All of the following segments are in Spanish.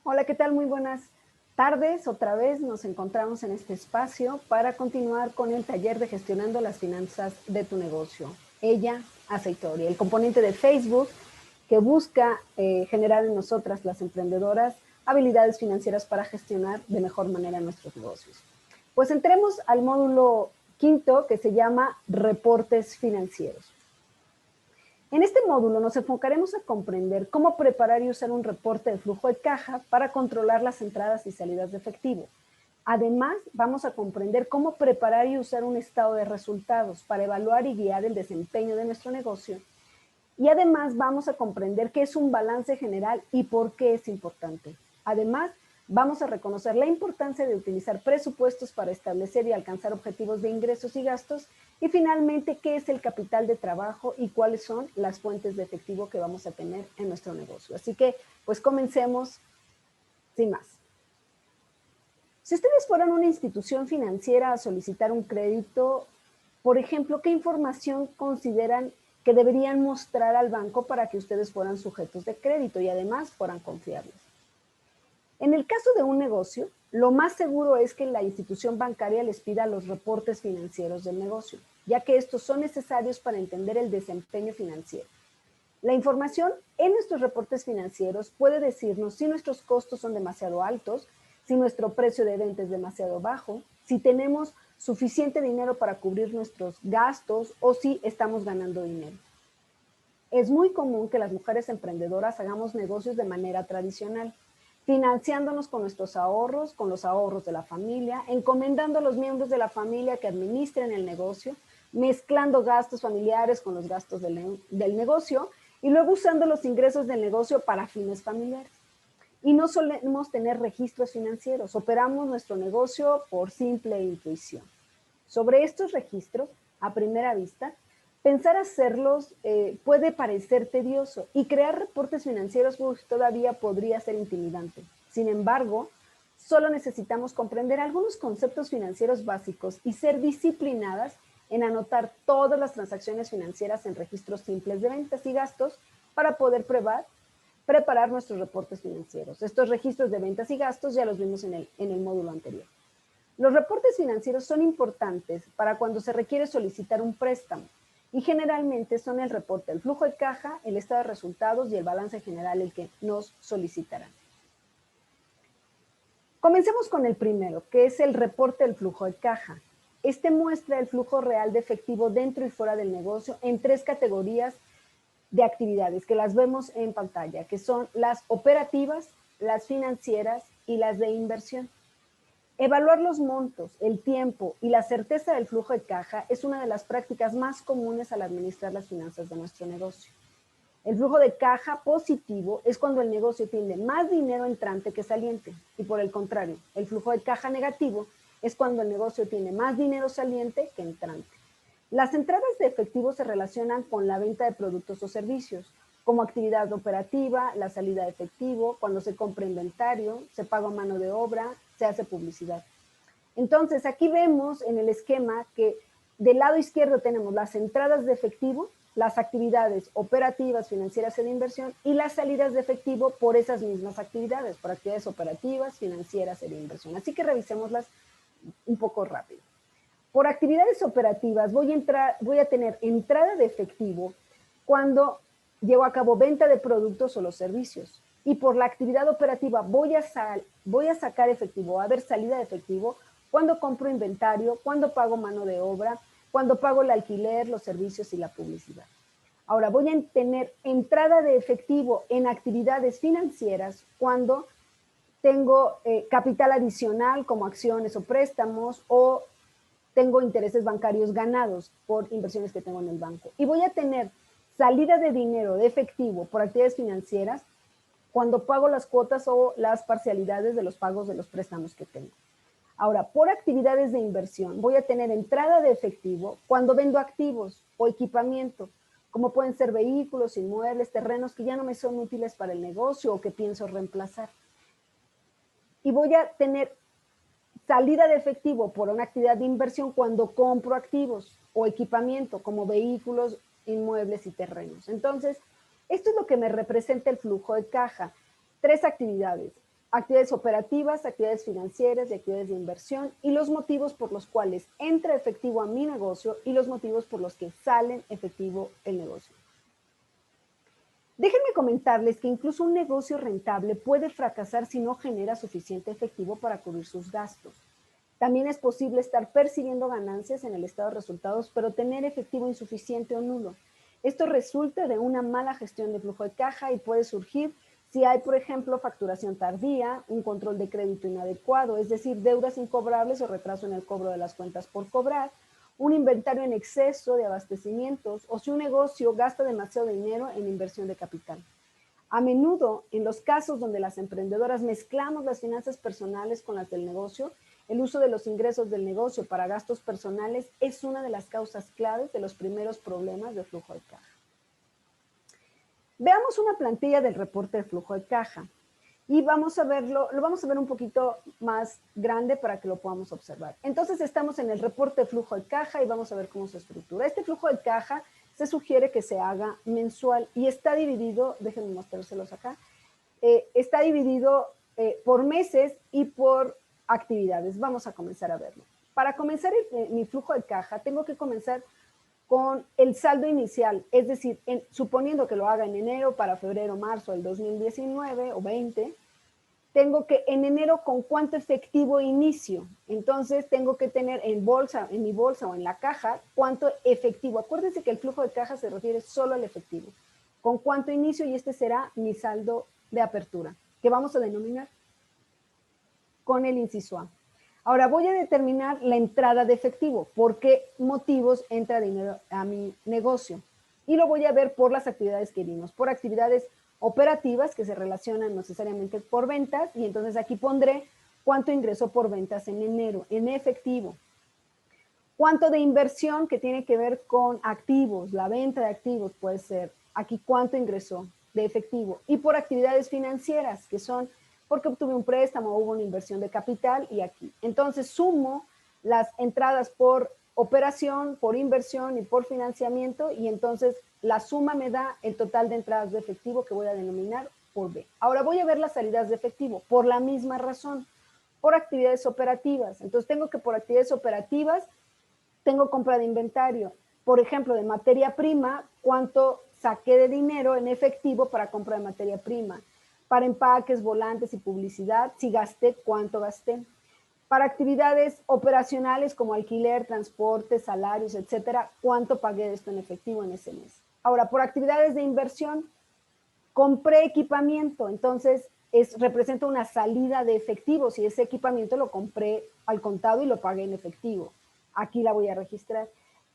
Hola, ¿qué tal? Muy buenas tardes. Otra vez nos encontramos en este espacio para continuar con el taller de gestionando las finanzas de tu negocio. Ella hace historia, el componente de Facebook que busca generar en nosotras, las emprendedoras, habilidades financieras para gestionar de mejor manera nuestros negocios. Pues entremos al módulo quinto que se llama reportes financieros. En este módulo nos enfocaremos a comprender cómo preparar y usar un reporte de flujo de caja para controlar las entradas y salidas de efectivo. Además, vamos a comprender cómo preparar y usar un estado de resultados para evaluar y guiar el desempeño de nuestro negocio. Y además vamos a comprender qué es un balance general y por qué es importante. Además, vamos a reconocer la importancia de utilizar presupuestos para establecer y alcanzar objetivos de ingresos y gastos. Y finalmente, qué es el capital de trabajo y cuáles son las fuentes de efectivo que vamos a tener en nuestro negocio. Así que, pues comencemos sin más. Si ustedes fueran una institución financiera a solicitar un crédito, por ejemplo, ¿qué información consideran que deberían mostrar al banco para que ustedes fueran sujetos de crédito y además fueran confiables? En el caso de un negocio, lo más seguro es que la institución bancaria les pida los reportes financieros del negocio, ya que estos son necesarios para entender el desempeño financiero. La información en nuestros reportes financieros puede decirnos si nuestros costos son demasiado altos, si nuestro precio de venta es demasiado bajo, si tenemos suficiente dinero para cubrir nuestros gastos o si estamos ganando dinero. Es muy común que las mujeres emprendedoras hagamos negocios de manera tradicional, financiándonos con nuestros ahorros, con los ahorros de la familia, encomendando a los miembros de la familia que administren el negocio, mezclando gastos familiares con los gastos del negocio y luego usando los ingresos del negocio para fines familiares. Y no solemos tener registros financieros, operamos nuestro negocio por simple intuición. Sobre estos registros, a primera vista, pensar hacerlos puede parecer tedioso y crear reportes financieros todavía podría ser intimidante. Sin embargo, solo necesitamos comprender algunos conceptos financieros básicos y ser disciplinadas en anotar todas las transacciones financieras en registros simples de ventas y gastos para poder preparar nuestros reportes financieros. Estos registros de ventas y gastos ya los vimos en el módulo anterior. Los reportes financieros son importantes para cuando se requiere solicitar un préstamo y generalmente son el reporte del flujo de caja, el estado de resultados y el balance general el que nos solicitarán. Comencemos con el primero, que es el reporte del flujo de caja. Este muestra el flujo real de efectivo dentro y fuera del negocio en tres categorías de actividades que las vemos en pantalla, que son las operativas, las financieras y las de inversión. Evaluar los montos, el tiempo y la certeza del flujo de caja es una de las prácticas más comunes al administrar las finanzas de nuestro negocio. El flujo de caja positivo es cuando el negocio tiene más dinero entrante que saliente y por el contrario, el flujo de caja negativo es cuando el negocio tiene más dinero saliente que entrante. Las entradas de efectivo se relacionan con la venta de productos o servicios, como actividad operativa, la salida de efectivo, cuando se compra inventario, se paga mano de obra, se hace publicidad. Entonces, aquí vemos en el esquema que del lado izquierdo tenemos las entradas de efectivo, las actividades operativas, financieras y de inversión, y las salidas de efectivo por esas mismas actividades, por actividades operativas, financieras y de inversión. Así que revisémoslas un poco rápido. Por actividades operativas voy a tener entrada de efectivo cuando llevo a cabo venta de productos o los servicios. Y por la actividad operativa voy a sacar efectivo, a ver salida de efectivo cuando compro inventario, cuando pago mano de obra, cuando pago el alquiler, los servicios y la publicidad. Ahora voy a tener entrada de efectivo en actividades financieras cuando tengo capital adicional como acciones o préstamos o tengo intereses bancarios ganados por inversiones que tengo en el banco. Y voy a tener salida de dinero de efectivo por actividades financieras cuando pago las cuotas o las parcialidades de los pagos de los préstamos que tengo. Ahora, por actividades de inversión, voy a tener entrada de efectivo cuando vendo activos o equipamiento, como pueden ser vehículos, inmuebles, terrenos que ya no me son útiles para el negocio o que pienso reemplazar. Y voy a tener salida de efectivo por una actividad de inversión cuando compro activos o equipamiento como vehículos, inmuebles y terrenos. Entonces, esto es lo que me representa el flujo de caja. Tres actividades. actividades operativas, actividades financieras y actividades de inversión, y los motivos por los cuales entra efectivo a mi negocio y los motivos por los que sale efectivo el negocio. Déjenme comentarles que incluso un negocio rentable puede fracasar si no genera suficiente efectivo para cubrir sus gastos. También es posible estar percibiendo ganancias en el estado de resultados, pero tener efectivo insuficiente o nulo. Esto resulta de una mala gestión de flujo de caja y puede surgir si hay, por ejemplo, facturación tardía, un control de crédito inadecuado, es decir, deudas incobrables o retraso en el cobro de las cuentas por cobrar, un inventario en exceso de abastecimientos o si un negocio gasta demasiado dinero en inversión de capital. A menudo, en los casos donde las emprendedoras mezclamos las finanzas personales con las del negocio, el uso de los ingresos del negocio para gastos personales es una de las causas claves de los primeros problemas de flujo de caja. Veamos una plantilla del reporte de flujo de caja y vamos a verlo, lo vamos a ver un poquito más grande para que lo podamos observar. Entonces estamos en el reporte de flujo de caja y vamos a ver cómo se estructura. Este flujo de caja se sugiere que se haga mensual y está dividido, déjenme mostrárselos acá, está dividido por meses y por actividades. Vamos a comenzar a verlo. Para comenzar mi flujo de caja, tengo que comenzar con el saldo inicial, es decir, suponiendo que lo haga en enero para febrero, marzo del 2019 o 20, tengo que en enero con cuánto efectivo inicio. Entonces tengo que tener en bolsa, en mi bolsa o en la caja, cuánto efectivo. Acuérdense que el flujo de caja se refiere solo al efectivo. Con cuánto inicio y este será mi saldo de apertura, que vamos a denominar con el inciso A. Ahora voy a determinar la entrada de efectivo, por qué motivos entra dinero a mi negocio. Y lo voy a ver por las actividades que vimos, por actividades operativas que se relacionan necesariamente por ventas, y entonces aquí pondré cuánto ingresó por ventas en enero, en efectivo. Cuánto de inversión que tiene que ver con activos, la venta de activos puede ser, aquí cuánto ingresó de efectivo. Y por actividades financieras, que son porque obtuve un préstamo o hubo una inversión de capital y aquí. Entonces sumo las entradas por operación, por inversión y por financiamiento y entonces la suma me da el total de entradas de efectivo que voy a denominar por B. Ahora voy a ver las salidas de efectivo por la misma razón, por actividades operativas. Entonces tengo que por actividades operativas tengo compra de inventario, por ejemplo, de materia prima, cuánto saqué de dinero en efectivo para compra de materia prima. Para empaques, volantes y publicidad, si gasté, cuánto gasté. Para actividades operacionales como alquiler, transporte, salarios, etcétera, cuánto pagué de esto en efectivo en ese mes. Ahora, por actividades de inversión, compré equipamiento, entonces representa una salida de efectivo. Si ese equipamiento lo compré al contado y lo pagué en efectivo, aquí la voy a registrar.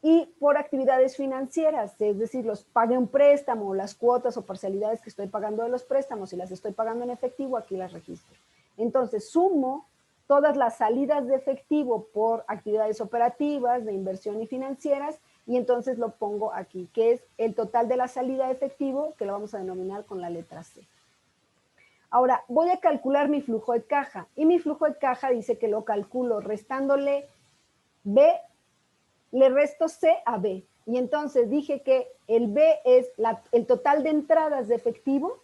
Y por actividades financieras, es decir, los pagué un préstamo, las cuotas o parcialidades que estoy pagando de los préstamos y las estoy pagando en efectivo, aquí las registro. Entonces sumo todas las salidas de efectivo por actividades operativas, de inversión y financieras, y entonces lo pongo aquí, que es el total de la salida de efectivo, que lo vamos a denominar con la letra C. Ahora, voy a calcular mi flujo de caja, y mi flujo de caja dice que lo calculo restándole B, le resto C a B. Y entonces dije que el B es el total de entradas de efectivo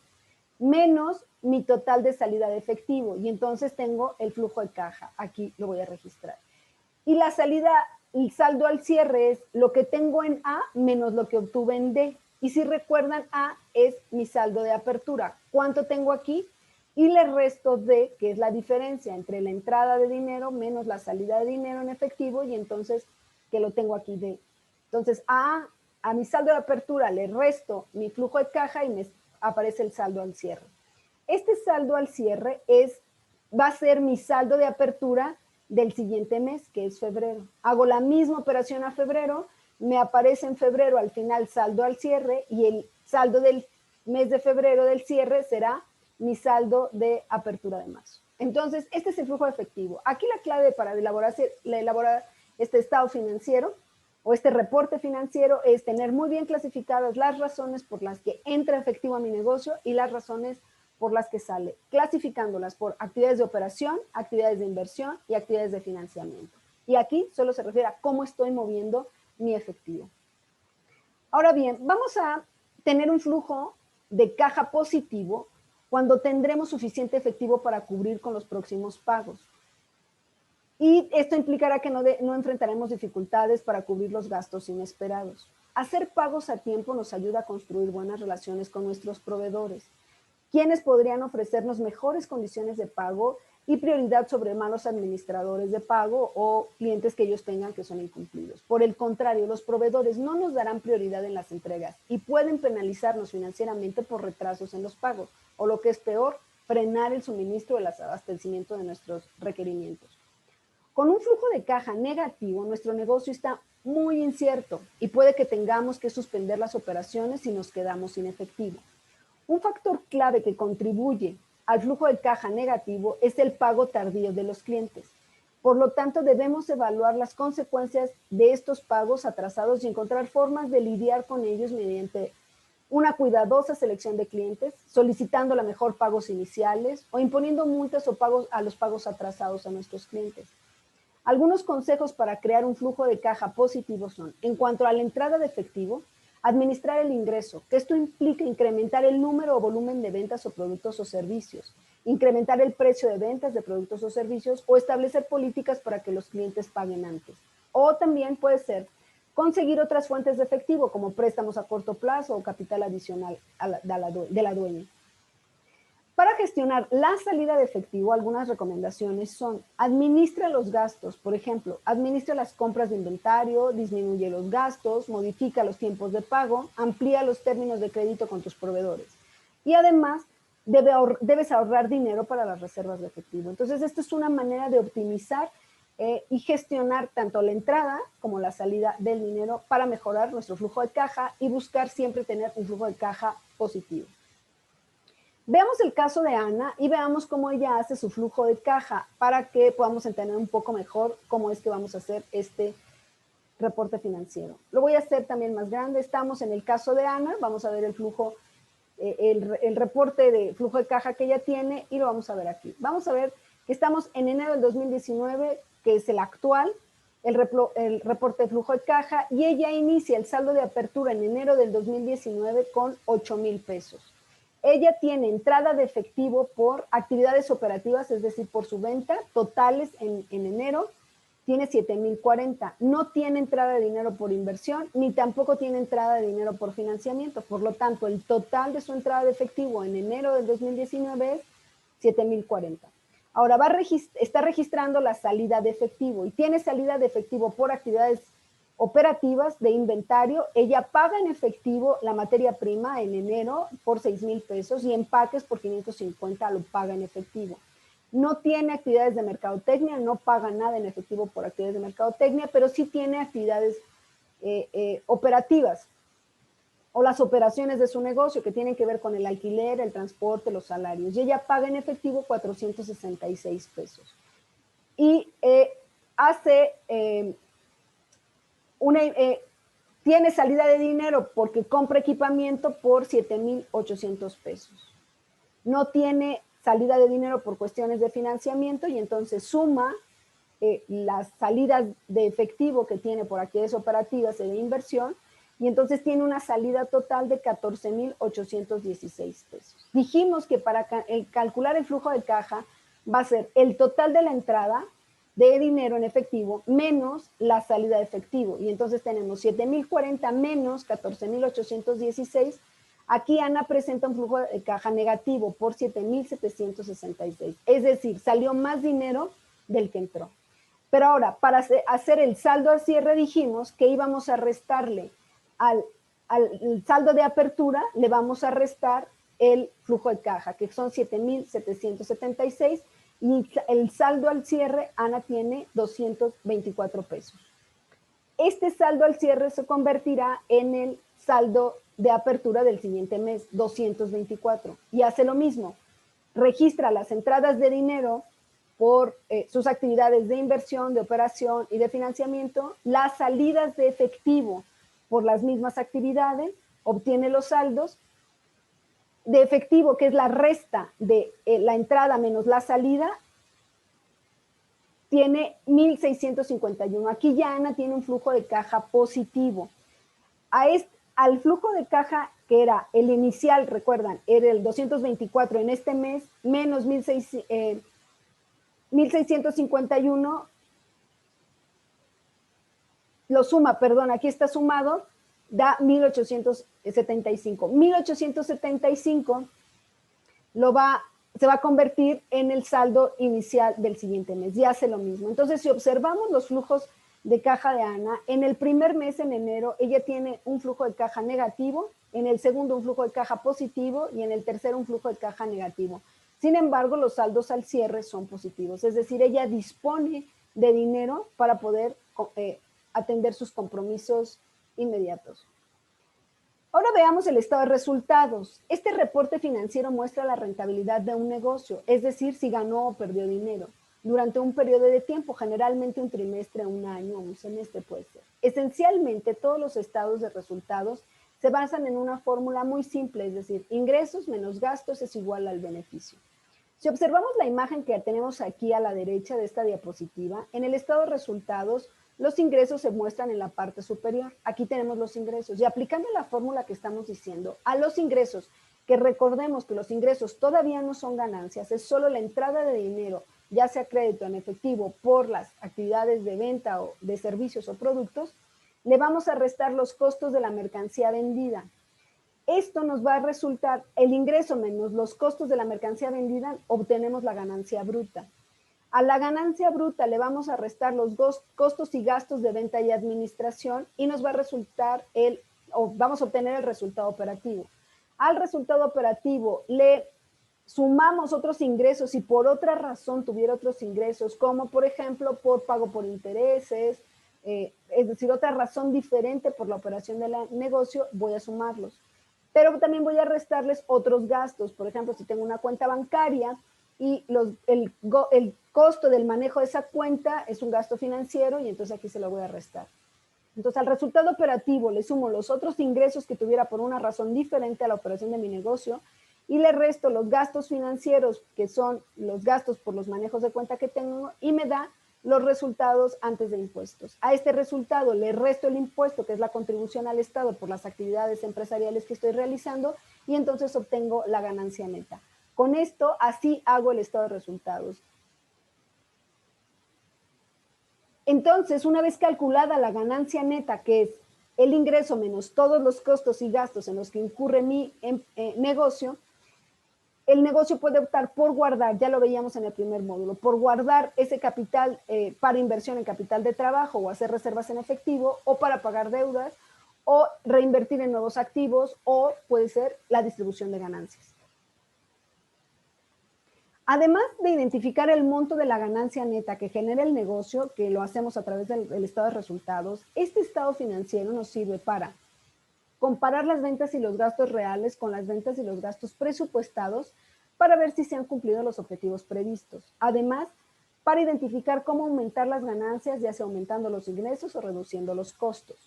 menos mi total de salida de efectivo. Y entonces tengo el flujo de caja. Aquí lo voy a registrar. Y la salida, el saldo al cierre es lo que tengo en A menos lo que obtuve en D. Y si recuerdan, A es mi saldo de apertura. ¿Cuánto tengo aquí? Y le resto D, que es la diferencia entre la entrada de dinero menos la salida de dinero en efectivo, y entonces que lo tengo aquí D. Entonces a mi saldo de apertura le resto mi flujo de caja y me aparece el saldo al cierre. Este saldo al cierre va a ser mi saldo de apertura del siguiente mes, que es febrero. Hago la misma operación a febrero, me aparece en febrero al final saldo al cierre y el saldo del mes de febrero del cierre será mi saldo de apertura de marzo. Entonces, este es el flujo efectivo. Aquí la clave para elaborar este estado financiero o este reporte financiero es tener muy bien clasificadas las razones por las que entra efectivo a mi negocio y las razones por las que sale, clasificándolas por actividades de operación, actividades de inversión y actividades de financiamiento. Y aquí solo se refiere a cómo estoy moviendo mi efectivo. Ahora bien, vamos a tener un flujo de caja positivo cuando tendremos suficiente efectivo para cubrir con los próximos pagos. Y esto implicará que no enfrentaremos dificultades para cubrir los gastos inesperados. Hacer pagos a tiempo nos ayuda a construir buenas relaciones con nuestros proveedores, quienes podrían ofrecernos mejores condiciones de pago y prioridad sobre malos administradores de pago o clientes que ellos tengan que son incumplidos. Por el contrario, los proveedores no nos darán prioridad en las entregas y pueden penalizarnos financieramente por retrasos en los pagos, o lo que es peor, frenar el suministro o el abastecimiento de nuestros requerimientos. Con un flujo de caja negativo, nuestro negocio está muy incierto y puede que tengamos que suspender las operaciones si nos quedamos sin efectivo. Un factor clave que contribuye al flujo de caja negativo es el pago tardío de los clientes. Por lo tanto, debemos evaluar las consecuencias de estos pagos atrasados y encontrar formas de lidiar con ellos mediante una cuidadosa selección de clientes, solicitando la mejor pagos iniciales o imponiendo multas o pagos a los pagos atrasados a nuestros clientes. Algunos consejos para crear un flujo de caja positivo son, en cuanto a la entrada de efectivo, administrar el ingreso, que esto implica incrementar el número o volumen de ventas o productos o servicios, incrementar el precio de ventas de productos o servicios o establecer políticas para que los clientes paguen antes. O también puede ser conseguir otras fuentes de efectivo, como préstamos a corto plazo o capital adicional de la dueña. Para gestionar la salida de efectivo, algunas recomendaciones son: administra los gastos, por ejemplo, administra las compras de inventario, disminuye los gastos, modifica los tiempos de pago, amplía los términos de crédito con tus proveedores. Y además, debes ahorrar dinero para las reservas de efectivo. Entonces, esto es una manera de optimizar y gestionar tanto la entrada como la salida del dinero para mejorar nuestro flujo de caja y buscar siempre tener un flujo de caja positivo. Veamos el caso de Ana y veamos cómo ella hace su flujo de caja para que podamos entender un poco mejor cómo es que vamos a hacer este reporte financiero. Lo voy a hacer también más grande. Estamos en el caso de Ana, vamos a ver el flujo, el reporte de flujo de caja que ella tiene y lo vamos a ver aquí. Vamos a ver que estamos en enero del 2019, que es el actual, el reporte de flujo de caja, y ella inicia el saldo de apertura en enero del 2019 con 8,000 pesos. Ella tiene entrada de efectivo por actividades operativas, es decir, por su venta, totales en enero, tiene 7,040. No tiene entrada de dinero por inversión, ni tampoco tiene entrada de dinero por financiamiento. Por lo tanto, el total de su entrada de efectivo en enero del 2019 es 7,040. Ahora está registrando la salida de efectivo y tiene salida de efectivo por actividades operativas de inventario. Ella paga en efectivo la materia prima en enero por 6,000 pesos y empaques por 550 lo paga en efectivo. No tiene actividades de mercadotecnia, no paga nada en efectivo por actividades de mercadotecnia, pero sí tiene actividades operativas o las operaciones de su negocio que tienen que ver con el alquiler, el transporte, los salarios. Y ella paga en efectivo 466 pesos. Y hace... tiene salida de dinero porque compra equipamiento por 7,800 pesos. No tiene salida de dinero por cuestiones de financiamiento y entonces suma las salidas de efectivo que tiene por actividades operativas y de inversión, y entonces tiene una salida total de 14,816 pesos. Dijimos que para calcular el flujo de caja va a ser el total de la entrada de dinero en efectivo menos la salida de efectivo. Y entonces tenemos 7,040 menos 14,816. Aquí Ana presenta un flujo de caja negativo por 7,766. Es decir, salió más dinero del que entró. Pero ahora, para hacer el saldo al cierre, dijimos que íbamos a restarle al saldo de apertura, le vamos a restar el flujo de caja, que son 7,776. Y el saldo al cierre, Ana tiene 224 pesos. Este saldo al cierre se convertirá en el saldo de apertura del siguiente mes, 224. Y hace lo mismo, registra las entradas de dinero por sus actividades de inversión, de operación y de financiamiento, las salidas de efectivo por las mismas actividades, obtiene los saldos de efectivo, que es la resta de la entrada menos la salida, tiene 1,651. Aquí ya Ana tiene un flujo de caja positivo. Al flujo de caja que era el inicial, recuerdan, era el 224 en este mes, menos 1651, lo suma, perdón, aquí está sumado, da 1875. 1875 se va a convertir en el saldo inicial del siguiente mes, y hace lo mismo. Entonces, si observamos los flujos de caja de Ana, en el primer mes, en enero, ella tiene un flujo de caja negativo, en el segundo un flujo de caja positivo y en el tercero un flujo de caja negativo. Sin embargo, los saldos al cierre son positivos, es decir, ella dispone de dinero para poder atender sus compromisos inmediatos. Ahora veamos el estado de resultados. Este reporte financiero muestra la rentabilidad de un negocio, es decir, si ganó o perdió dinero durante un periodo de tiempo, generalmente un trimestre, un año o un semestre puede ser. Esencialmente, todos los estados de resultados se basan en una fórmula muy simple, es decir, ingresos menos gastos es igual al beneficio. Si observamos la imagen que tenemos aquí a la derecha de esta diapositiva, en el estado de resultados, los ingresos se muestran en la parte superior. Aquí tenemos los ingresos y aplicando la fórmula que estamos diciendo, a los ingresos, que recordemos que los ingresos todavía no son ganancias, es solo la entrada de dinero, ya sea crédito en efectivo por las actividades de venta o de servicios o productos, le vamos a restar los costos de la mercancía vendida. Esto nos va a resultar, el ingreso menos los costos de la mercancía vendida, obtenemos la ganancia bruta. A la ganancia bruta le vamos a restar los costos y gastos de venta y administración y nos va a resultar vamos a obtener el resultado operativo. Al resultado operativo le sumamos otros ingresos y por otra razón tuviera otros ingresos, como por ejemplo por pago por intereses, es decir, otra razón diferente por la operación del negocio, voy a sumarlos. Pero también voy a restarles otros gastos, por ejemplo, si tengo una cuenta bancaria y el costo del manejo de esa cuenta es un gasto financiero y entonces aquí se lo voy a restar. Entonces, al resultado operativo le sumo los otros ingresos que tuviera por una razón diferente a la operación de mi negocio y le resto los gastos financieros, que son los gastos por los manejos de cuenta que tengo, y me da los resultados antes de impuestos. A este resultado le resto el impuesto, que es la contribución al Estado por las actividades empresariales que estoy realizando, y entonces obtengo la ganancia neta. Con esto, así hago el estado de resultados. Entonces, una vez calculada la ganancia neta, que es el ingreso menos todos los costos y gastos en los que incurre mi negocio, el negocio puede optar por guardar, ya lo veíamos en el primer módulo, por guardar ese capital para inversión en capital de trabajo o hacer reservas en efectivo o para pagar deudas o reinvertir en nuevos activos o puede ser la distribución de ganancias. Además de identificar el monto de la ganancia neta que genera el negocio, que lo hacemos a través del estado de resultados, este estado financiero nos sirve para comparar las ventas y los gastos reales con las ventas y los gastos presupuestados para ver si se han cumplido los objetivos previstos. Además, para identificar cómo aumentar las ganancias, ya sea aumentando los ingresos o reduciendo los costos.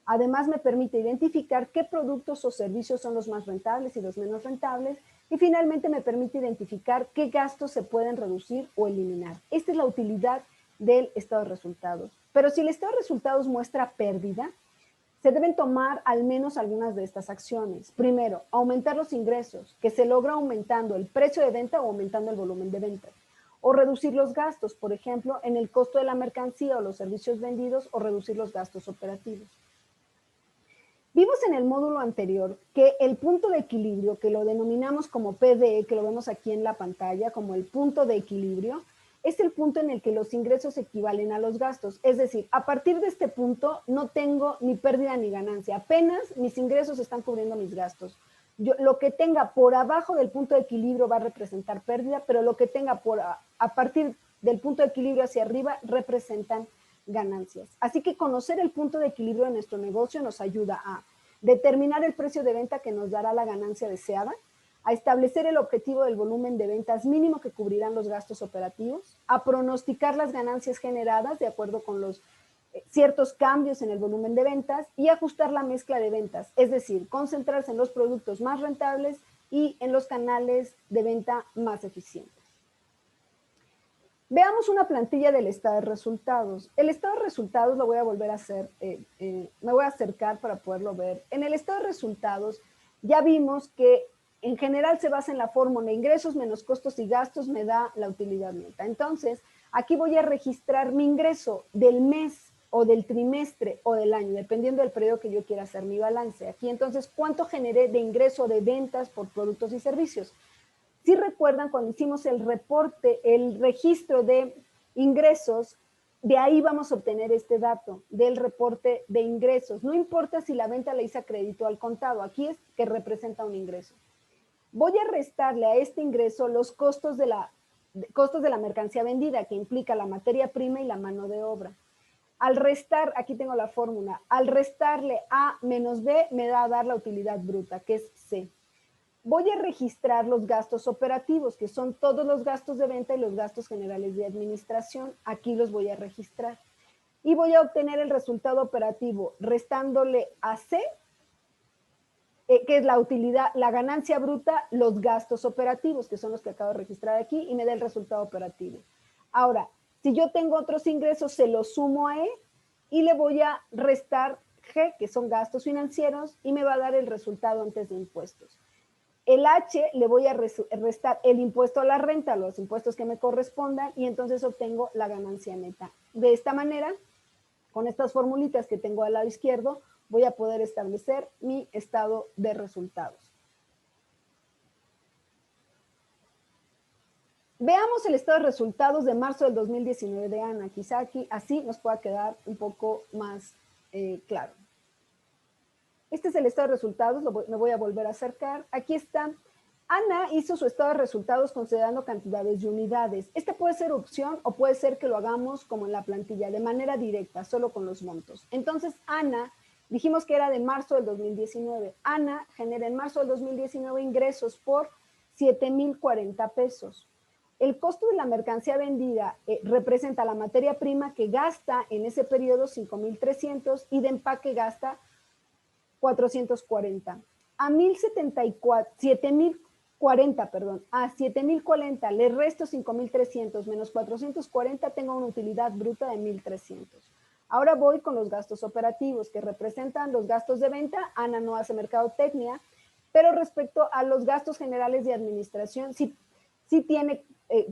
Además, me permite identificar qué productos o servicios son los más rentables y los menos rentables. Y finalmente, me permite identificar qué gastos se pueden reducir o eliminar. Esta es la utilidad del estado de resultados. Pero si el estado de resultados muestra pérdida, se deben tomar al menos algunas de estas acciones. Primero, aumentar los ingresos, que se logra aumentando el precio de venta o aumentando el volumen de venta. O reducir los gastos, por ejemplo, en el costo de la mercancía o los servicios vendidos o reducir los gastos operativos. Vimos en el módulo anterior que el punto de equilibrio, que lo denominamos como PDE, que lo vemos aquí en la pantalla como el punto de equilibrio, es el punto en el que los ingresos equivalen a los gastos. Es decir, a partir de este punto no tengo ni pérdida ni ganancia. Apenas mis ingresos están cubriendo mis gastos. Lo que tenga por abajo del punto de equilibrio va a representar pérdida, pero lo que tenga a partir del punto de equilibrio hacia arriba representan ganancias. Así que conocer el punto de equilibrio de nuestro negocio nos ayuda a determinar el precio de venta que nos dará la ganancia deseada, a establecer el objetivo del volumen de ventas mínimo que cubrirán los gastos operativos, a pronosticar las ganancias generadas de acuerdo con los ciertos cambios en el volumen de ventas y ajustar la mezcla de ventas, es decir, concentrarse en los productos más rentables y en los canales de venta más eficientes. Veamos una plantilla del estado de resultados. El estado de resultados lo voy a volver a hacer, me voy a acercar para poderlo ver. En el estado de resultados Ya vimos que en general se basa en la fórmula ingresos menos costos y gastos me da la utilidad neta. Entonces, aquí voy a registrar mi ingreso del mes o del trimestre o del año, dependiendo del periodo que yo quiera hacer mi balance. Aquí entonces, ¿cuánto generé de ingreso de ventas por productos y servicios? Si recuerdan, cuando hicimos el reporte, el registro de ingresos, de ahí vamos a obtener este dato del reporte de ingresos. No importa si la venta la hice a crédito o al contado, aquí es que representa un ingreso. Voy a restarle a este ingreso los costos de la mercancía vendida, que implica la materia prima y la mano de obra. Al restar, aquí tengo la fórmula, al restarle A menos B me da a dar la utilidad bruta, que es C. Voy a registrar los gastos operativos, que son todos los gastos de venta y los gastos generales de administración. Aquí los voy a registrar. Y voy a obtener el resultado operativo restándole a C, que es la utilidad, la ganancia bruta, los gastos operativos, que son los que acabo de registrar aquí, y me da el resultado operativo. Ahora, si yo tengo otros ingresos, se los sumo a E y le voy a restar G, que son gastos financieros, y me va a dar el resultado antes de impuestos. El H le voy a restar el impuesto a la renta, los impuestos que me correspondan, y entonces obtengo la ganancia neta. De esta manera, con estas formulitas que tengo al lado izquierdo, voy a poder establecer mi estado de resultados. Veamos el estado de resultados de marzo del 2019 de Ana. Quizá aquí así nos pueda quedar un poco más claro. Este es el estado de resultados, me voy a volver a acercar. Aquí está. Ana hizo su estado de resultados considerando cantidades de unidades. Esta puede ser opción o puede ser que lo hagamos como en la plantilla, de manera directa, solo con los montos. Entonces, Ana, dijimos que era de marzo del 2019. Ana genera en marzo del 2019 ingresos por 7,040 pesos. El costo de la mercancía vendida representa la materia prima que gasta en ese periodo 5,300 y de empaque gasta 440. A 7,040 le resto 5,300 menos 440, tengo una utilidad bruta de 1,300. Ahora voy con los gastos operativos, que representan los gastos de venta. Ana no hace mercadotecnia, pero respecto a los gastos generales de administración, sí tiene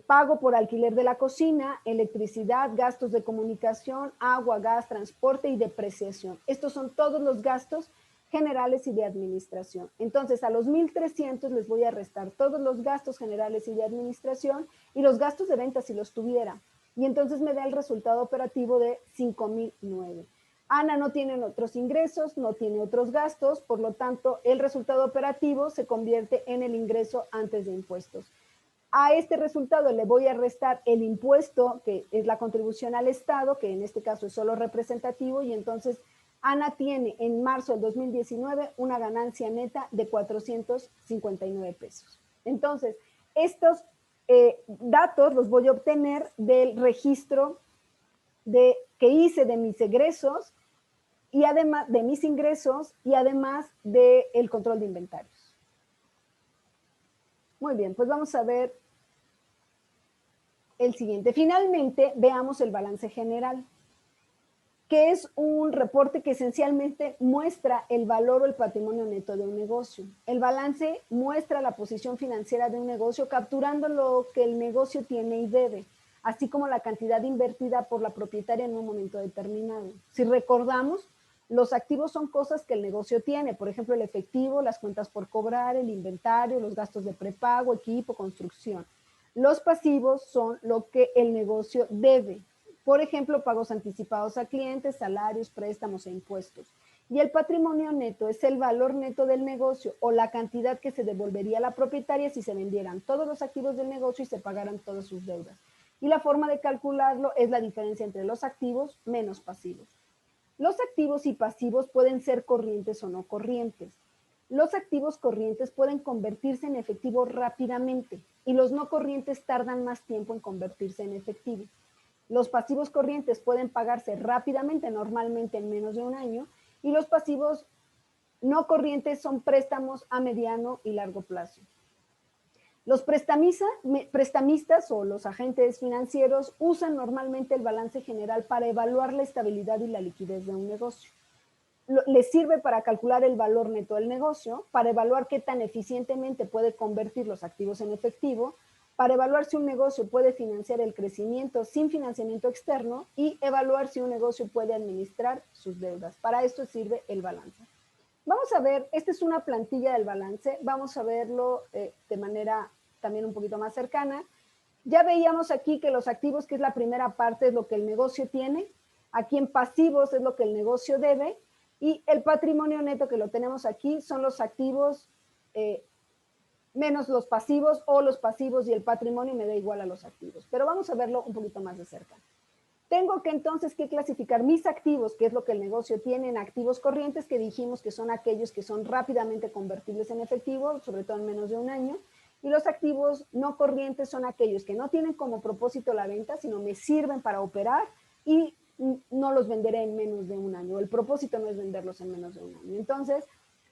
pago por alquiler de la cocina, electricidad, gastos de comunicación, agua, gas, transporte y depreciación. Estos son todos los gastos generales y de administración. Entonces, a los 1,300 les voy a restar todos los gastos generales y de administración y los gastos de venta si los tuviera. Y entonces me da el resultado operativo de 5,009. Ana no tiene otros ingresos, no tiene otros gastos, por lo tanto, el resultado operativo se convierte en el ingreso antes de impuestos. A este resultado le voy a restar el impuesto, que es la contribución al Estado, que en este caso es solo representativo, y entonces Ana tiene en marzo del 2019 una ganancia neta de 459 pesos. Entonces, estos datos los voy a obtener del registro que hice de mis egresos y además de mis ingresos y además del control de inventarios. Muy bien, pues vamos a ver el siguiente. Finalmente, veamos el balance general, que es un reporte que esencialmente muestra el valor o el patrimonio neto de un negocio. El balance muestra la posición financiera de un negocio, capturando lo que el negocio tiene y debe, así como la cantidad invertida por la propietaria en un momento determinado. Si recordamos, los activos son cosas que el negocio tiene, por ejemplo, el efectivo, las cuentas por cobrar, el inventario, los gastos de prepago, equipo, construcción. Los pasivos son lo que el negocio debe. Por ejemplo, pagos anticipados a clientes, salarios, préstamos e impuestos. Y el patrimonio neto es el valor neto del negocio o la cantidad que se devolvería a la propietaria si se vendieran todos los activos del negocio y se pagaran todas sus deudas. Y la forma de calcularlo es la diferencia entre los activos menos pasivos. Los activos y pasivos pueden ser corrientes o no corrientes. Los activos corrientes pueden convertirse en efectivo rápidamente y los no corrientes tardan más tiempo en convertirse en efectivo. Los pasivos corrientes pueden pagarse rápidamente, normalmente en menos de un año, y los pasivos no corrientes son préstamos a mediano y largo plazo. Los prestamistas o los agentes financieros usan normalmente el balance general para evaluar la estabilidad y la liquidez de un negocio. le sirve para calcular el valor neto del negocio, para evaluar qué tan eficientemente puede convertir los activos en efectivo, para evaluar si un negocio puede financiar el crecimiento sin financiamiento externo y evaluar si un negocio puede administrar sus deudas. Para esto sirve el balance. Vamos a ver, esta es una plantilla del balance, vamos a verlo de manera también un poquito más cercana. Ya veíamos aquí que los activos, que es la primera parte, es lo que el negocio tiene. Aquí en pasivos es lo que el negocio debe. Y el patrimonio neto que lo tenemos aquí son los activos menos los pasivos, o los pasivos y el patrimonio me da igual a los activos. Pero vamos a verlo un poquito más de cerca. Tengo que entonces que clasificar mis activos, que es lo que el negocio tiene, en activos corrientes, que dijimos que son aquellos que son rápidamente convertibles en efectivo, sobre todo en menos de un año. Y los activos no corrientes son aquellos que no tienen como propósito la venta, sino me sirven para operar y no los venderé en menos de un año. El propósito no es venderlos en menos de un año. Entonces,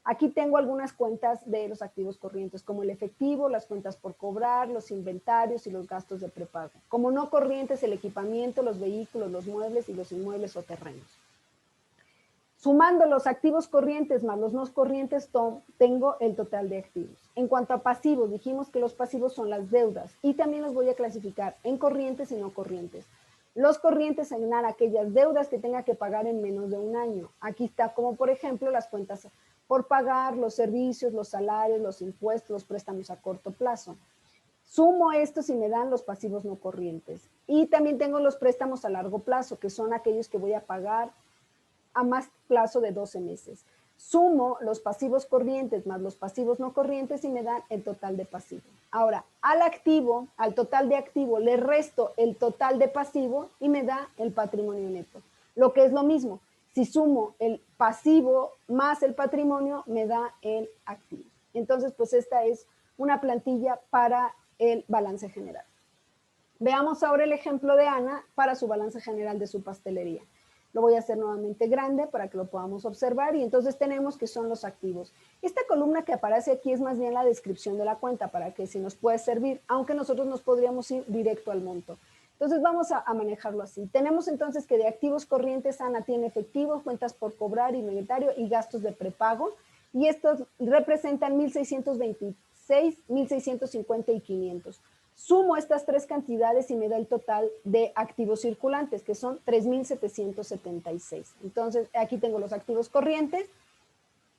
aquí tengo algunas cuentas de los activos corrientes, como el efectivo, las cuentas por cobrar, los inventarios y los gastos de prepago. Como no corrientes, el equipamiento, los vehículos, los muebles y los inmuebles o terrenos. Sumando los activos corrientes más los no corrientes, tengo el total de activos. En cuanto a pasivos, dijimos que los pasivos son las deudas y también los voy a clasificar en corrientes y no corrientes. Los corrientes señalan aquellas deudas que tenga que pagar en menos de un año. Aquí está como por ejemplo las cuentas por pagar, los servicios, los salarios, los impuestos, los préstamos a corto plazo. Sumo estos y me dan los pasivos no corrientes. Y también tengo los préstamos a largo plazo, que son aquellos que voy a pagar a más plazo de 12 meses. Sumo los pasivos corrientes más los pasivos no corrientes y me dan el total de pasivo. Ahora, al activo, al total de activo, le resto el total de pasivo y me da el patrimonio neto. Lo que es lo mismo, si sumo el pasivo más el patrimonio, me da el activo. Entonces, pues esta es una plantilla para el balance general. Veamos ahora el ejemplo de Ana para su balance general de su pastelería. Lo voy a hacer nuevamente grande para que lo podamos observar y entonces tenemos que son los activos. Esta columna que aparece aquí es más bien la descripción de la cuenta para que si nos puede servir, aunque nosotros nos podríamos ir directo al monto. Entonces vamos a manejarlo así. Tenemos entonces que de activos corrientes Ana tiene efectivo, cuentas por cobrar, inventario y gastos de prepago y estos representan 1,626, 1,650 y 500. Sumo estas tres cantidades y me da el total de activos circulantes, que son 3,776. Entonces, aquí tengo los activos corrientes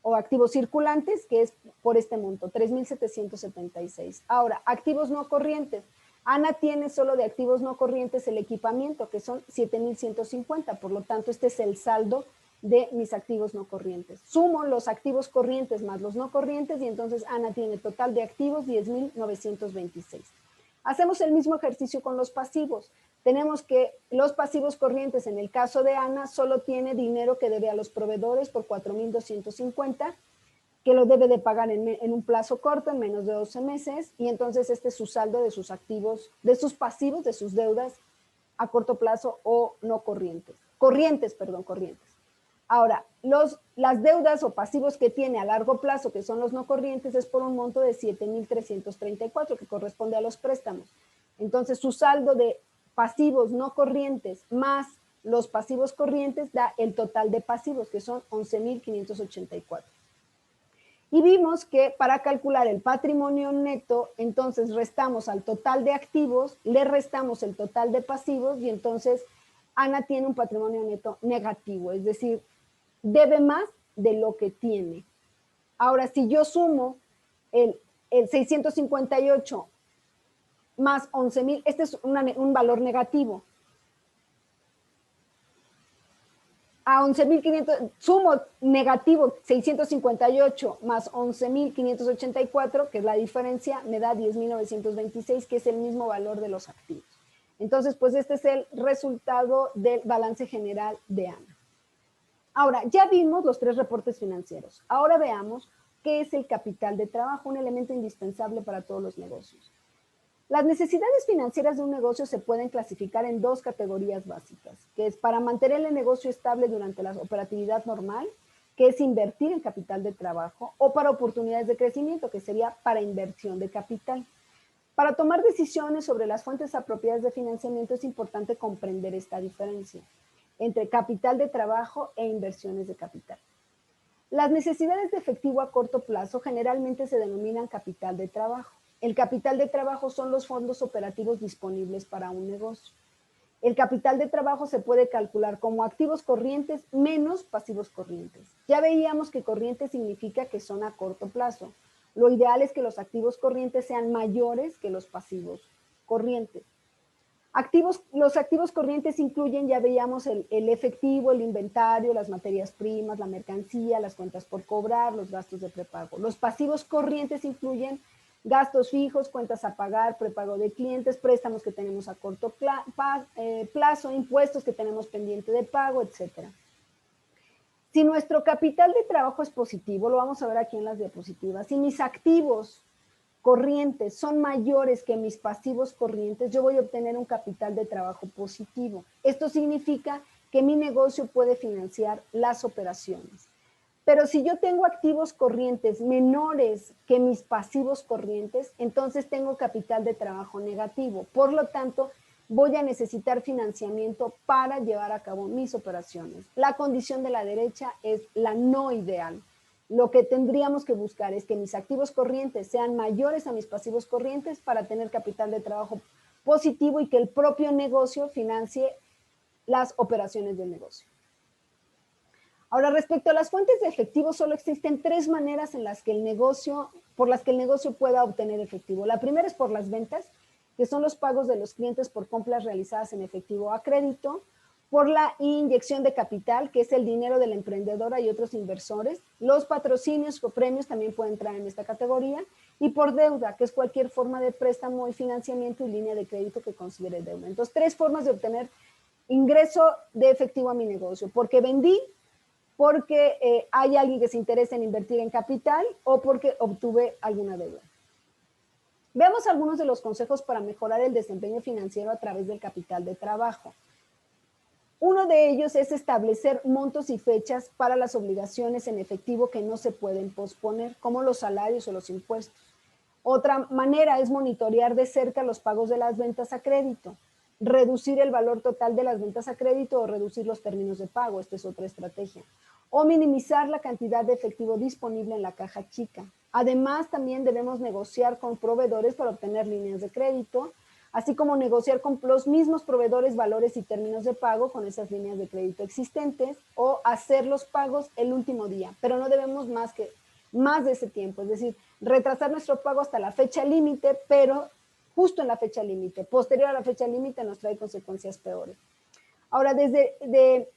o activos circulantes, que es por este monto, 3,776. Ahora, activos no corrientes. Ana tiene solo de activos no corrientes el equipamiento, que son 7,150. Por lo tanto, este es el saldo de mis activos no corrientes. Sumo los activos corrientes más los no corrientes y entonces Ana tiene total de activos 10,926. Hacemos el mismo ejercicio con los pasivos. Tenemos que los pasivos corrientes, en el caso de Ana, solo tiene dinero que debe a los proveedores por 4,250, que lo debe de pagar en un plazo corto, en menos de 12 meses, y entonces este es su saldo de sus activos, de sus pasivos, de sus deudas a corto plazo o no corrientes. Corrientes. Ahora, las deudas o pasivos que tiene a largo plazo, que son los no corrientes, es por un monto de 7,334, que corresponde a los préstamos. Entonces, su saldo de pasivos no corrientes más los pasivos corrientes da el total de pasivos, que son 11,584. Y vimos que para calcular el patrimonio neto, entonces restamos al total de activos, le restamos el total de pasivos y entonces Ana tiene un patrimonio neto negativo, es decir, debe más de lo que tiene. Ahora, si yo sumo el 658 más 11,000, este es un valor negativo. A 11,500, sumo negativo 658 más 11,584, que es la diferencia, me da 10,926, que es el mismo valor de los activos. Entonces, pues este es el resultado del balance general de Ana. Ahora, ya vimos los tres reportes financieros. Ahora veamos qué es el capital de trabajo, un elemento indispensable para todos los negocios. Las necesidades financieras de un negocio se pueden clasificar en dos categorías básicas, que es para mantener el negocio estable durante la operatividad normal, que es invertir en capital de trabajo, o para oportunidades de crecimiento, que sería para inversión de capital. Para tomar decisiones sobre las fuentes apropiadas de financiamiento es importante comprender esta diferencia entre capital de trabajo e inversiones de capital. Las necesidades de efectivo a corto plazo generalmente se denominan capital de trabajo. El capital de trabajo son los fondos operativos disponibles para un negocio. El capital de trabajo se puede calcular como activos corrientes menos pasivos corrientes. Ya veíamos que corriente significa que son a corto plazo. Lo ideal es que los activos corrientes sean mayores que los pasivos corrientes. Los activos corrientes incluyen, ya veíamos, el efectivo, el inventario, las materias primas, la mercancía, las cuentas por cobrar, los gastos de prepago. Los pasivos corrientes incluyen gastos fijos, cuentas a pagar, prepago de clientes, préstamos que tenemos a corto plazo, impuestos que tenemos pendiente de pago, etcétera. Si nuestro capital de trabajo es positivo, lo vamos a ver aquí en las diapositivas, si mis activos corrientes son mayores que mis pasivos corrientes, yo voy a obtener un capital de trabajo positivo. Esto significa que mi negocio puede financiar las operaciones. Pero si yo tengo activos corrientes menores que mis pasivos corrientes, entonces tengo capital de trabajo negativo. Por lo tanto, voy a necesitar financiamiento para llevar a cabo mis operaciones. La condición de la derecha es la no ideal. Lo que tendríamos que buscar es que mis activos corrientes sean mayores a mis pasivos corrientes para tener capital de trabajo positivo y que el propio negocio financie las operaciones del negocio. Ahora, respecto a las fuentes de efectivo, solo existen tres maneras por las que el negocio pueda obtener efectivo. La primera es por las ventas, que son los pagos de los clientes por compras realizadas en efectivo a crédito, por la inyección de capital, que es el dinero de la emprendedora y otros inversores. Los patrocinios o premios también pueden entrar en esta categoría, y por deuda, que es cualquier forma de préstamo y financiamiento y línea de crédito que considere deuda. Entonces, tres formas de obtener ingreso de efectivo a mi negocio: porque vendí, porque hay alguien que se interesa en invertir en capital o porque obtuve alguna deuda. Veamos algunos de los consejos para mejorar el desempeño financiero a través del capital de trabajo. Uno de ellos es establecer montos y fechas para las obligaciones en efectivo que no se pueden posponer, como los salarios o los impuestos. Otra manera es monitorear de cerca los pagos de las ventas a crédito, reducir el valor total de las ventas a crédito o reducir los términos de pago, esta es otra estrategia, o minimizar la cantidad de efectivo disponible en la caja chica. Además, también debemos negociar con proveedores para obtener líneas de crédito, así como negociar con los mismos proveedores valores y términos de pago con esas líneas de crédito existentes, o hacer los pagos el último día, pero no debemos más de ese tiempo, es decir, retrasar nuestro pago hasta la fecha límite, pero justo en la fecha límite. Posterior a la fecha límite nos trae consecuencias peores. Ahora, desde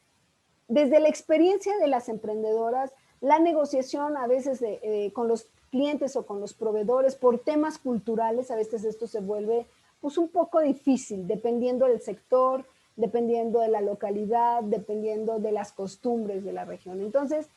la experiencia de las emprendedoras, la negociación a veces con los clientes o con los proveedores por temas culturales, a veces esto se vuelve pues un poco difícil, dependiendo del sector, dependiendo de la localidad, dependiendo de las costumbres de la región. Entonces,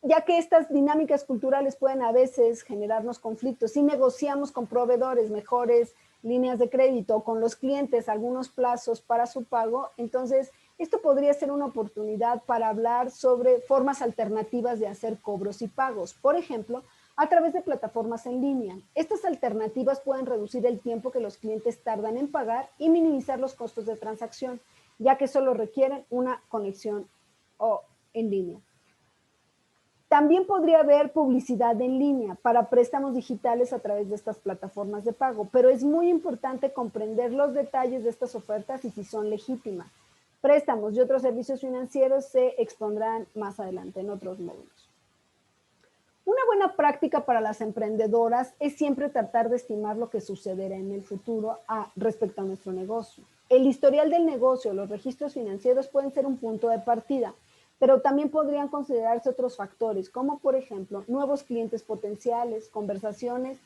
ya que estas dinámicas culturales pueden a veces generarnos conflictos, si negociamos con proveedores mejores líneas de crédito o con los clientes algunos plazos para su pago, entonces esto podría ser una oportunidad para hablar sobre formas alternativas de hacer cobros y pagos, por ejemplo, a través de plataformas en línea. Estas alternativas pueden reducir el tiempo que los clientes tardan en pagar y minimizar los costos de transacción, ya que solo requieren una conexión en línea. También podría haber publicidad en línea para préstamos digitales a través de estas plataformas de pago, pero es muy importante comprender los detalles de estas ofertas y si son legítimas. Préstamos y otros servicios financieros se expondrán más adelante en otros módulos. Una buena práctica para las emprendedoras es siempre tratar de estimar lo que sucederá en el futuro respecto a nuestro negocio. El historial del negocio, los registros financieros pueden ser un punto de partida, pero también podrían considerarse otros factores, como por ejemplo, nuevos clientes potenciales, conversaciones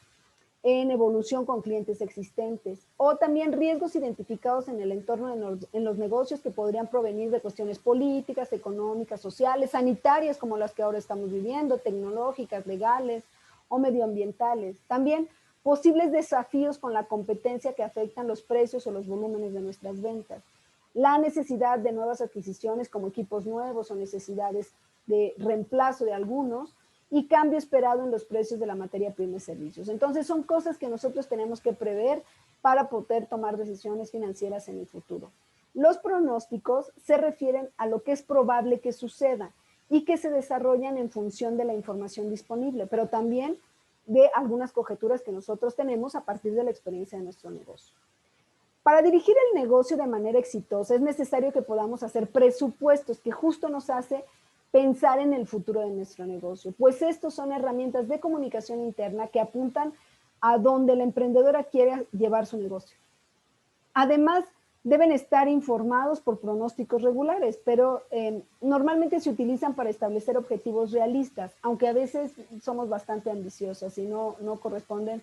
en evolución con clientes existentes, o también riesgos identificados en el entorno en los negocios que podrían provenir de cuestiones políticas, económicas, sociales, sanitarias, como las que ahora estamos viviendo, tecnológicas, legales o medioambientales. También posibles desafíos con la competencia que afectan los precios o los volúmenes de nuestras ventas. La necesidad de nuevas adquisiciones como equipos nuevos o necesidades de reemplazo de algunos y cambio esperado en los precios de la materia prima y servicios. Entonces son cosas que nosotros tenemos que prever para poder tomar decisiones financieras en el futuro. Los pronósticos se refieren a lo que es probable que suceda y que se desarrollan en función de la información disponible, pero también de algunas conjeturas que nosotros tenemos a partir de la experiencia de nuestro negocio. Para dirigir el negocio de manera exitosa es necesario que podamos hacer presupuestos, que justo nos hace pensar en el futuro de nuestro negocio, pues estos son herramientas de comunicación interna que apuntan a donde la emprendedora quiere llevar su negocio. Además, deben estar informados por pronósticos regulares, pero normalmente se utilizan para establecer objetivos realistas, aunque a veces somos bastante ambiciosas y no corresponden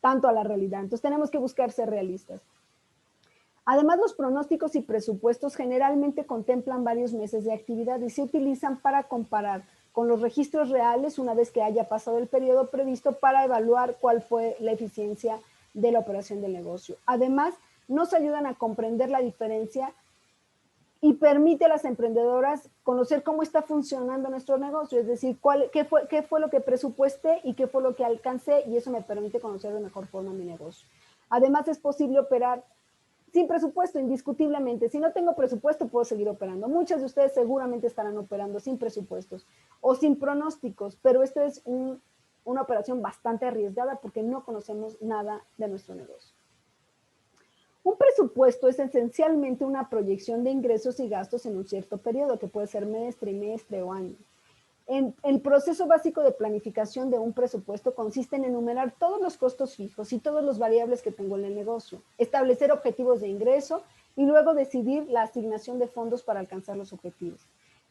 tanto a la realidad. Entonces tenemos que buscar ser realistas. Además, los pronósticos y presupuestos generalmente contemplan varios meses de actividad y se utilizan para comparar con los registros reales una vez que haya pasado el periodo previsto para evaluar cuál fue la eficiencia de la operación del negocio. Además, nos ayudan a comprender la diferencia y permite a las emprendedoras conocer cómo está funcionando nuestro negocio, es decir, qué fue lo que presupuesté y qué fue lo que alcancé, y eso me permite conocer de mejor forma mi negocio. Además, es posible operar sin presupuesto, indiscutiblemente. Si no tengo presupuesto, puedo seguir operando. Muchas de ustedes seguramente estarán operando sin presupuestos o sin pronósticos, pero esto es una operación bastante arriesgada porque no conocemos nada de nuestro negocio. Un presupuesto es esencialmente una proyección de ingresos y gastos en un cierto periodo, que puede ser mes, trimestre o año. El proceso básico de planificación de un presupuesto consiste en enumerar todos los costos fijos y todos los variables que tengo en el negocio, establecer objetivos de ingreso y luego decidir la asignación de fondos para alcanzar los objetivos.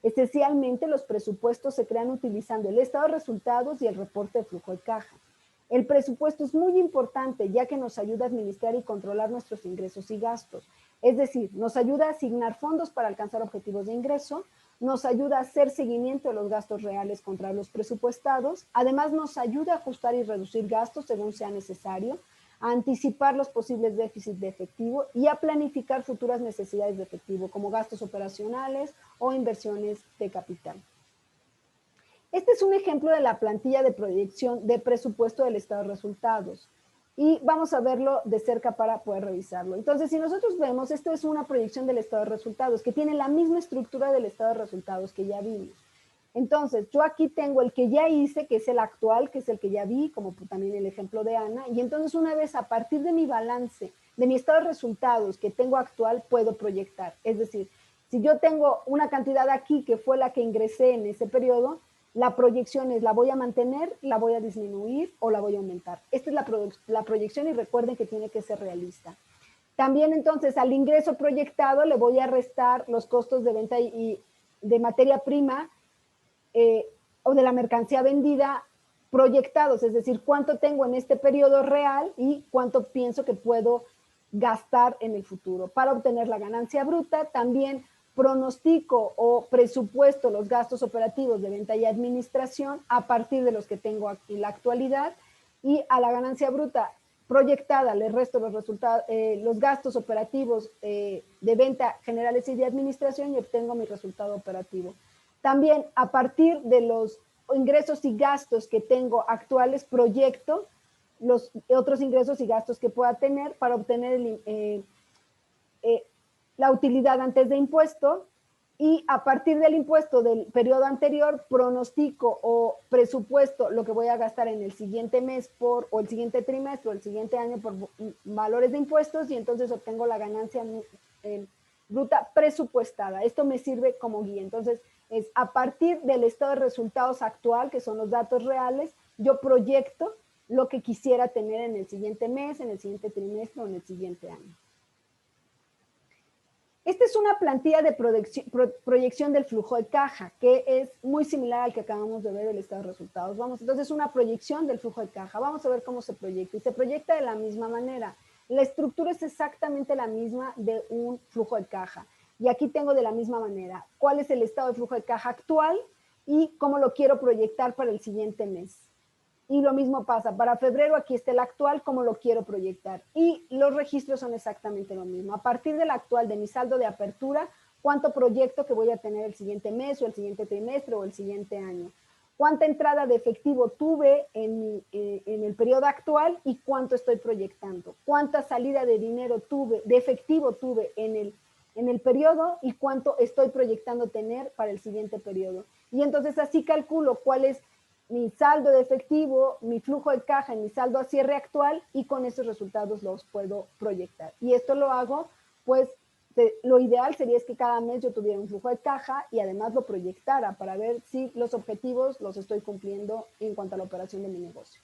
Esencialmente, los presupuestos se crean utilizando el estado de resultados y el reporte de flujo de caja. El presupuesto es muy importante ya que nos ayuda a administrar y controlar nuestros ingresos y gastos. Es decir, nos ayuda a asignar fondos para alcanzar objetivos de ingreso, nos ayuda a hacer seguimiento de los gastos reales contra los presupuestados, además nos ayuda a ajustar y reducir gastos según sea necesario, a anticipar los posibles déficits de efectivo y a planificar futuras necesidades de efectivo, como gastos operacionales o inversiones de capital. Este es un ejemplo de la plantilla de proyección de presupuesto del estado de resultados. Y vamos a verlo de cerca para poder revisarlo. Entonces, si nosotros vemos, esto es una proyección del estado de resultados, que tiene la misma estructura del estado de resultados que ya vimos. Entonces, yo aquí tengo el que ya hice, que es el actual, que es el que ya vi, como también el ejemplo de Ana. Y entonces, una vez a partir de mi balance, de mi estado de resultados que tengo actual, puedo proyectar. Es decir, si yo tengo una cantidad aquí que fue la que ingresé en ese periodo, la proyección es, ¿la voy a mantener, la voy a disminuir o la voy a aumentar? Esta es la proyección y recuerden que tiene que ser realista. También entonces al ingreso proyectado le voy a restar los costos de venta y de materia prima o de la mercancía vendida proyectados, es decir, cuánto tengo en este periodo real y cuánto pienso que puedo gastar en el futuro. Para obtener la ganancia bruta, también pronostico o presupuesto los gastos operativos de venta y administración a partir de los que tengo en la actualidad, y a la ganancia bruta proyectada le resto los resultados, los gastos operativos de venta generales y de administración y obtengo mi resultado operativo. También a partir de los ingresos y gastos que tengo actuales, proyecto los otros ingresos y gastos que pueda tener para obtener la utilidad antes de impuesto, y a partir del impuesto del periodo anterior pronostico o presupuesto lo que voy a gastar en el siguiente mes o el siguiente trimestre o el siguiente año por valores de impuestos, y entonces obtengo la ganancia bruta presupuestada. Esto me sirve como guía. Entonces, es a partir del estado de resultados actual, que son los datos reales, yo proyecto lo que quisiera tener en el siguiente mes, en el siguiente trimestre o en el siguiente año. Esta es una plantilla de proyección del flujo de caja, que es muy similar al que acabamos de ver del estado de resultados. Entonces, una proyección del flujo de caja. Vamos a ver cómo se proyecta. Y se proyecta de la misma manera. La estructura es exactamente la misma de un flujo de caja. Y aquí tengo de la misma manera cuál es el estado de flujo de caja actual y cómo lo quiero proyectar para el siguiente mes. Y lo mismo pasa, para febrero aquí está el actual, como lo quiero proyectar. Y los registros son exactamente lo mismo. A partir del actual, de mi saldo de apertura, cuánto proyecto que voy a tener el siguiente mes o el siguiente trimestre o el siguiente año. Cuánta entrada de efectivo tuve en el periodo actual y cuánto estoy proyectando. Cuánta salida de dinero tuve, de efectivo tuve en el en el periodo y cuánto estoy proyectando tener para el siguiente periodo. Y entonces así calculo cuál es mi saldo de efectivo, mi flujo de caja, mi saldo a cierre actual, y con esos resultados los puedo proyectar. Y esto lo hago, pues, lo ideal sería es que cada mes yo tuviera un flujo de caja y además lo proyectara para ver si los objetivos los estoy cumpliendo en cuanto a la operación de mi negocio.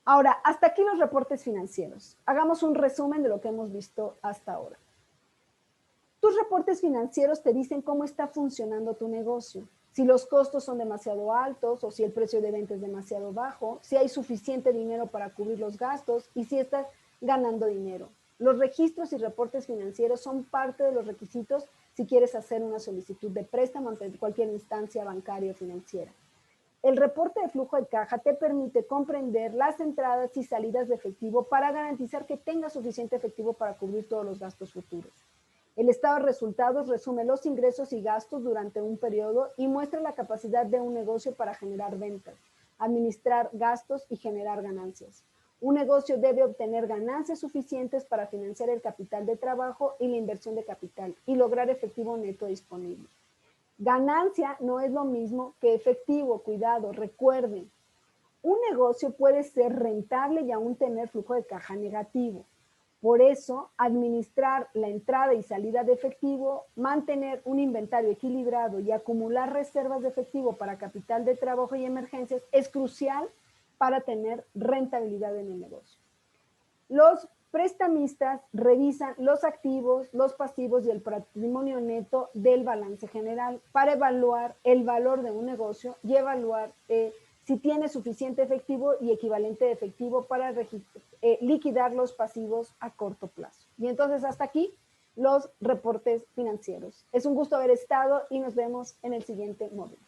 Ahora, hasta aquí los reportes financieros. Hagamos un resumen de lo que hemos visto hasta ahora. Tus reportes financieros te dicen cómo está funcionando tu negocio, si los costos son demasiado altos o si el precio de venta es demasiado bajo, si hay suficiente dinero para cubrir los gastos y si estás ganando dinero. Los registros y reportes financieros son parte de los requisitos si quieres hacer una solicitud de préstamo ante cualquier instancia bancaria o financiera. El reporte de flujo de caja te permite comprender las entradas y salidas de efectivo para garantizar que tengas suficiente efectivo para cubrir todos los gastos futuros. El estado de resultados resume los ingresos y gastos durante un periodo y muestra la capacidad de un negocio para generar ventas, administrar gastos y generar ganancias. Un negocio debe obtener ganancias suficientes para financiar el capital de trabajo y la inversión de capital y lograr efectivo neto disponible. Ganancia no es lo mismo que efectivo, cuidado, recuerden. Un negocio puede ser rentable y aún tener flujo de caja negativo. Por eso, administrar la entrada y salida de efectivo, mantener un inventario equilibrado y acumular reservas de efectivo para capital de trabajo y emergencias es crucial para tener rentabilidad en el negocio. Los prestamistas revisan los activos, los pasivos y el patrimonio neto del balance general para evaluar el valor de un negocio y evaluar si tiene suficiente efectivo y equivalente de efectivo para liquidar los pasivos a corto plazo. Y entonces hasta aquí los reportes financieros. Es un gusto haber estado y nos vemos en el siguiente módulo.